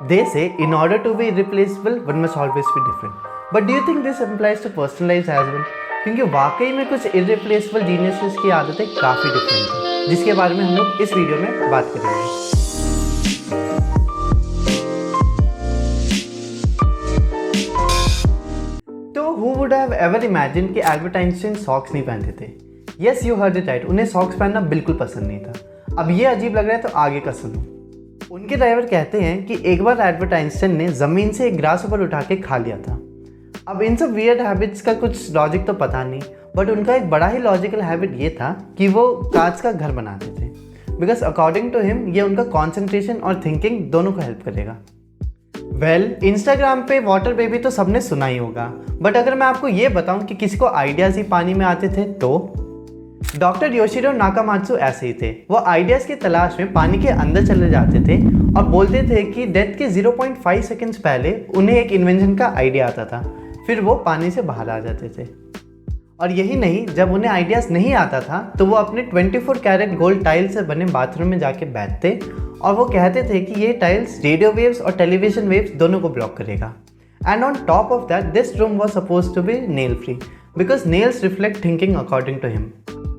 They say in order to be irreplaceable, one must always be different. But do you think this applies to personal lives as well? क्योंकि वाकई में कुछ irreplaceable geniuses की आदतें काफ़ी different हैं, जिसके बारे में हम लोग इस वीडियो में बात करेंगे। तो who would have ever imagined कि एल्बर्ट आइंस्टाइन सॉक्स नहीं पहनते थे? Yes, you heard it right. उन्हें सॉक्स पहनना बिल्कुल पसंद नहीं था। अब ये अजीब लग रहा है तो आगे का सुनो। उनके ड्राइवर कहते हैं कि एक बार एल्बर्ट आइंस्टाइन ने ज़मीन से एक ग्रास ऊपर उठा के खा लिया था। अब इन सब वियर्ड हैबिट्स का कुछ लॉजिक तो पता नहीं, बट उनका एक बड़ा ही लॉजिकल हैबिट ये था कि वो कांच का घर बनाते थे, बिकॉज अकॉर्डिंग टू हिम ये उनका कॉन्सेंट्रेशन और थिंकिंग दोनों को हेल्प करेगा। वेल, इंस्टाग्राम पे वाटर बेबी तो सबने सुना ही होगा, बट अगर मैं आपको ये बताऊं कि किसी को आइडियाज़ ही पानी में आते थे तो डॉक्टर योशिरो नाकामात्सु ऐसे ही थे। वो आइडियाज़ की तलाश में पानी के अंदर चले जाते थे और बोलते थे कि डेथ के 0.5 सेकंड्स पहले उन्हें एक इन्वेंशन का आइडिया आता था, फिर वो पानी से बाहर आ जाते थे। और यही नहीं, जब उन्हें आइडियाज़ नहीं आता था तो वो अपने 24 कैरेट गोल्ड टाइल से बने बाथरूम में जाके बैठते और वो कहते थे कि ये टाइल्स रेडियो वेव्स और टेलीविजन वेव्स दोनों को ब्लॉक करेगा। And on top of that this room was suppose to be nail free because nails reflect thinking according to him.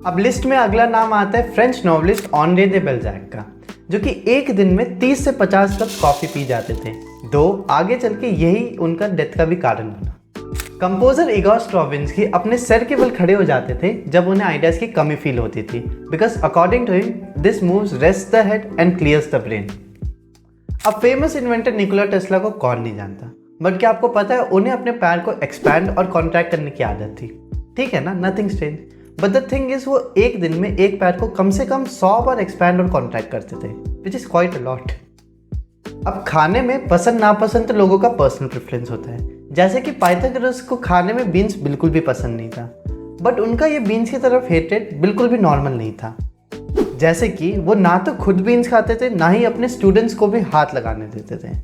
अब लिस्ट में अगला नाम आता है फ्रेंच नॉवलिस्ट ऑनरे दे बेल्जैक का, जो कि एक दिन में 30 से 50 कप कॉफ़ी पी जाते थे, दो आगे चल के यही उनका डेथ का भी कारण बना। कंपोजर इगोर स्ट्राविंस्की अपने सर के बल खड़े हो जाते थे जब उन्हें आइडियाज़ की कमी फील होती थी, because according to him this moves rest the head and clears the brain. अब फेमस इन्वेंटर निकोला टेस्ला को कौन नहीं जानता, बट क्या आपको पता है उन्हें अपने पैर को एक्सपैंड और कॉन्ट्रैक्ट करने की आदत थी। ठीक है ना, nothing strange, but the thing is वो एक दिन में एक पैर को कम से कम 100 बार एक्सपैंड और कॉन्ट्रैक्ट करते थे, which is quite a lot. अब खाने में पसंद नापसंद तो लोगों का पर्सनल प्रेफरेंस होता है, जैसे कि पाइथागोरस को खाने में बीन्स बिल्कुल भी पसंद नहीं था, बट उनका ये बीन्स की तरफ हेटेड बिल्कुल भी नॉर्मल नहीं था। जैसे कि वो ना तो खुद बीन्स खाते थे, ना ही अपने स्टूडेंट्स को भी हाथ लगाने देते थे।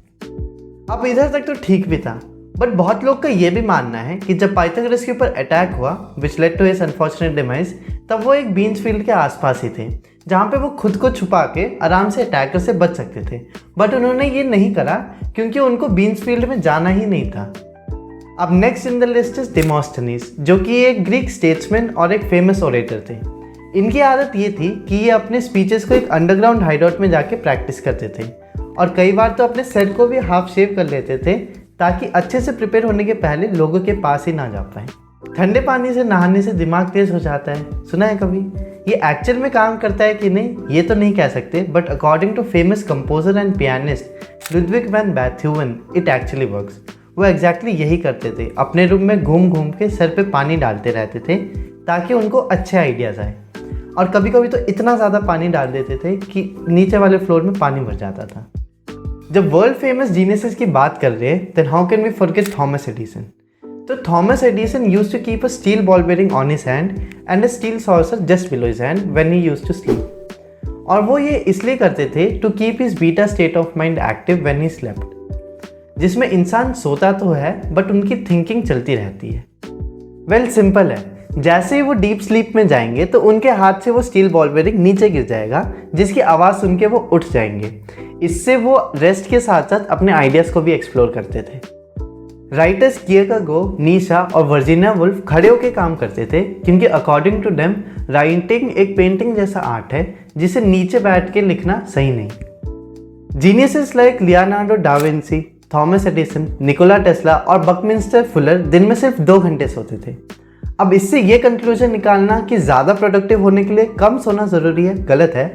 अब इधर तक तो ठीक भी था, बट बहुत लोग का ये भी मानना है कि जब पाइथागोरस के ऊपर अटैक हुआ which led to his unfortunate demise, तब वो एक बीन्स फील्ड के आसपास ही थे जहाँ पे वो खुद को छुपा के आराम से अटैकर से बच सकते थे, बट उन्होंने ये नहीं करा क्योंकि उनको बीन्स फील्ड में जाना ही नहीं था। अब next in the list is Demosthenes, जो कि एक ग्रीक स्टेट्समैन और एक फेमस ओरेटर थे। इनकी आदत ये थी कि ये अपने स्पीचेस को एक अंडरग्राउंड हाइडआउट में जाके प्रैक्टिस करते थे, और कई बार तो अपने सर को भी हाफ शेव कर लेते थे ताकि अच्छे से प्रिपेयर होने के पहले लोगों के पास ही ना जा पाए। ठंडे पानी से नहाने से दिमाग तेज हो जाता है, सुना है कभी? ये एक्चुअल में काम करता है कि नहीं ये तो नहीं कह सकते, but according to famous composer and pianist Ludwig van Beethoven it actually works. वो एग्जैक्टली यही करते थे, अपने रूम में घूम घूम के सर पे पानी डालते रहते थे ताकि उनको अच्छे आइडियाज़ आए, और कभी कभी तो इतना ज़्यादा पानी डाल देते थे कि नीचे वाले फ्लोर में पानी भर जाता था। जब वर्ल्ड फेमस जीनियसेस की बात कर रहे हैं, then how can we forget Thomas Edison. तो Thomas Edison used to keep a steel ball bearing on his hand and a steel saucer just below his hand when he used to sleep. और वो ये इसलिए करते थे to keep his beta state of mind active when he slept, जिसमें इंसान सोता तो है बट उनकी थिंकिंग चलती रहती है। वेल, सिंपल है, जैसे ही वो डीप स्लीप में जाएंगे तो उनके हाथ से वो स्टील बॉल बेयरिंग नीचे गिर जाएगा, जिसकी आवाज़ सुन के वो उठ जाएंगे। इससे वो रेस्ट के साथ साथ अपने आइडियाज़ को भी एक्सप्लोर करते थे। राइटर्स कियरकेगोर, नीशा और वर्जीनिया वुल्फ खड़े होकर काम करते थे, क्योंकि अकॉर्डिंग टू देम राइटिंग एक पेंटिंग जैसा आर्ट है जिसे नीचे बैठ के लिखना सही नहीं। Geniuses like Leonardo da Vinci, Thomas Edison, Nikola Tesla और बकमिंस्टर फुलर दिन में सिर्फ 2 घंटे सोते थे। अब इससे ये कंक्लूजन निकालना कि ज़्यादा प्रोडक्टिव होने के लिए कम सोना ज़रूरी है, गलत है,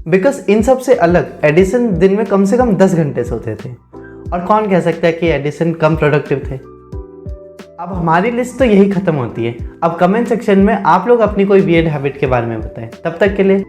बिकॉज इन सब से अलग एडिसन दिन में कम से कम 10 घंटे सोते थे, और कौन कह सकता है कि एडिसन कम प्रोडक्टिव थे। अब हमारी लिस्ट तो यही ख़त्म होती है। अब कमेंट सेक्शन में आप लोग अपनी कोई वियर्ड हैबिट के बारे में बताएं। तब तक के लिए